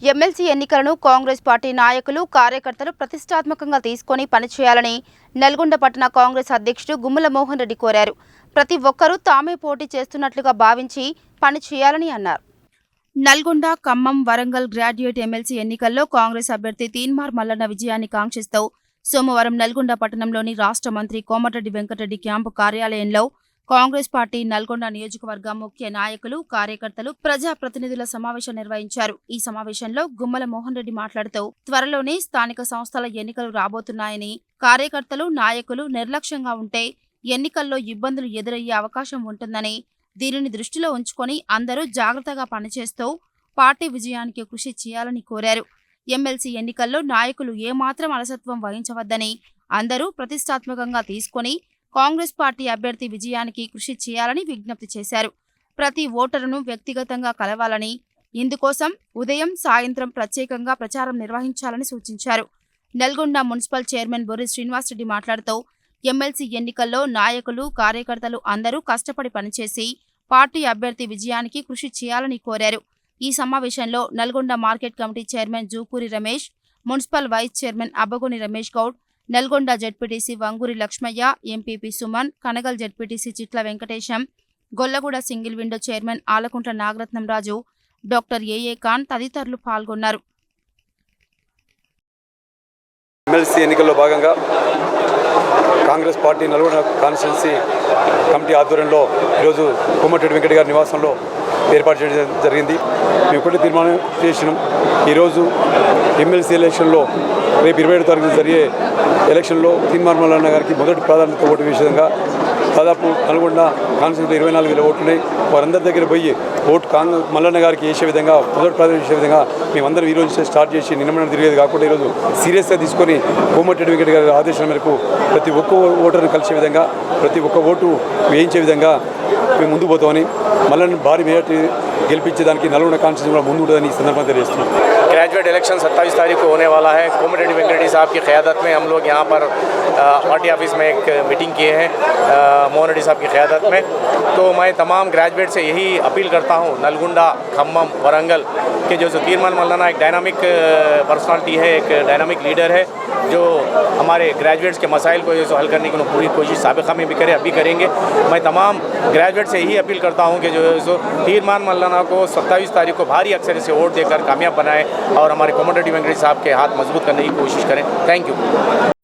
MLC ఎన్నికలను Congress party నాయకులు కార్యకర్తలు ప్రతిష్టాత్మకంగా తీసుకొని పనిచేయాలని నల్గొండ పట్టణ కాంగ్రెస్ అధ్యక్షుడు గుమ్మల మోహన్ రెడ్డి కోరారు. ప్రతి ఒక్కరూ తామే పోటీ చేస్తున్నట్లుగా భావించి పనిచేయాలని అన్నారు. నల్గొండ, ఖమ్మం, వరంగల్ గ్రాడ్యుయేట్ ఎమ్మెల్సీ ఎన్నికల్లో కాంగ్రెస్ అభ్యర్థి తీన్మార్ మల్లన్న విజయాన్ని కాంక్షిస్తూ సోమవారం నల్గొండ పట్టణంలోని రాష్ట్ర మంత్రి కోమటిరెడ్డి వెంకటరెడ్డి క్యాంపు కార్యాలయంలో కాంగ్రెస్ పార్టీ నల్గొండ నియోజకవర్గ ముఖ్య నాయకులు, కార్యకర్తలు, ప్రజాప్రతినిధుల సమావేశం నిర్వహించారు. ఈ సమావేశంలో గుమ్మల మోహన్ రెడ్డి మాట్లాడుతూ త్వరలోనే స్థానిక సంస్థల ఎన్నికలు రాబోతున్నాయని, కార్యకర్తలు, నాయకులు నిర్లక్ష్యంగా ఉంటే ఎన్నికల్లో ఇబ్బందులు ఎదురయ్యే అవకాశం ఉంటుందని, దీనిని దృష్టిలో ఉంచుకొని అందరూ జాగ్రత్తగా పనిచేస్తూ పార్టీ విజయానికి కృషి చేయాలని కోరారు. ఎమ్మెల్సీ ఎన్నికల్లో నాయకులు ఏమాత్రం అలసత్వం వహించవద్దని, అందరూ ప్రతిష్టాత్మకంగా తీసుకొని కాంగ్రెస్ పార్టీ అభ్యర్థి విజయానికి కృషి చేయాలని విజ్ఞప్తి చేశారు. ప్రతి ఓటరును వ్యక్తిగతంగా కలవాలని, ఇందుకోసం ఉదయం, సాయంత్రం ప్రత్యేకంగా ప్రచారం నిర్వహించాలని సూచించారు. నల్గొండ మున్సిపల్ చైర్మన్ బొర్రి శ్రీనివాసరెడ్డి మాట్లాడుతూ ఎమ్మెల్సీ ఎన్నికల్లో నాయకులు, కార్యకర్తలు అందరూ కష్టపడి పనిచేసి పార్టీ అభ్యర్థి విజయానికి కృషి చేయాలని కోరారు. ఈ సమావేశంలో Nalgonda market committee chairman Jukuri Ramesh, municipal vice chairman Abbagoni Ramesh Goud, Nalgonda ZPTC Vanguri Lakshmaiah, MPP Suman, Kanagal ZPTC Chitla Venkatesham, Gollaguda single window chairman Alakuntla Nagaratnam Raju, doctor A A Khan తదితరులు పాల్గొన్నారు. ఎమ్మెల్సీ ఎన్నికల్లో భాగంగా Congress party Nalgonda constituency committee ఆధ్వర్యంలో ఈరోజు కోమటిరెడ్డి వెంకట గారి నివాసంలో ఏర్పాటు చేయడం జరిగింది. మేము ఒకటి తీర్మానం చేసినాం. ఈరోజు ఎమ్మెల్సీ ఎలక్షన్లో రేపు 27వ తారీఖున జరిగే ఎలక్షన్లో తీన్మార్ మల్లన్న గారికి మొదటి ప్రాధాన్యత ఓటు వేసే విధంగా దాదాపు నల్గొండ కాన్స్టిట్యూన్సీలో 24,000 ఓట్లు ఉన్నాయి. వారందరి దగ్గర పోయి ఓటు మల్లన్న గారికి వేసే విధంగా, మొదటి ప్రాధాన్యత వేసే విధంగా మేమందరం ఈరోజు స్టార్ట్ చేసి నిన్న తిరిగేది కాకుండా ఈరోజు సీరియస్గా తీసుకొని కోమటిరెడ్డి వెంకట గారి ఆదేశాల మేరకు ప్రతి ఒక్క ఓటర్ను కలిసే విధంగా, ప్రతి ఒక్క ఓటు వేయించే విధంగా మేము ముందుకు పోతామని, మల్లన్న భారీ మెజార్టీ గెలిపించేదానికి నల్గొండ కాన్స్టిట్యూన్సీ ముందు ఉంటుందని ఈ సందర్భంగా తెలియజేస్తున్నాం. ग्रेजुएट इलेक्शन 27 तारीख को होने वाला है। कोमटिरेड्डी वेंकट साहब की क़यादत में हम लोग यहाँ पर पार्टी ऑफिस में एक मीटिंग किए हैं मोहन रेड्डी साहब की क़यादत में। तो मैं तमाम ग्रेजुएट से यही अपील करता हूँ, नलगुंडा, खम्मम, वरंगल के जो तीनमार मल्लाना एक डायनामिक पर्सनालिटी है, एक डायनामिक लीडर है जो हमारे ग्रेजुएट्स के मसाइल को जो हल करने की पूरी कोशिश साबिक़ा में भी करे, अभी करेंगे। मैं तमाम ग्रेजुएट से यही अपील करता हूँ कि जो तीनमार मल्लाना को 27 तारीख को भारी अक्सर से वोट देकर कामयाब बनाएं और हमारे कोमटिरेड्डी वेंकट साहब के हाथ मजबूत करने की कोशिश करें। Thank you.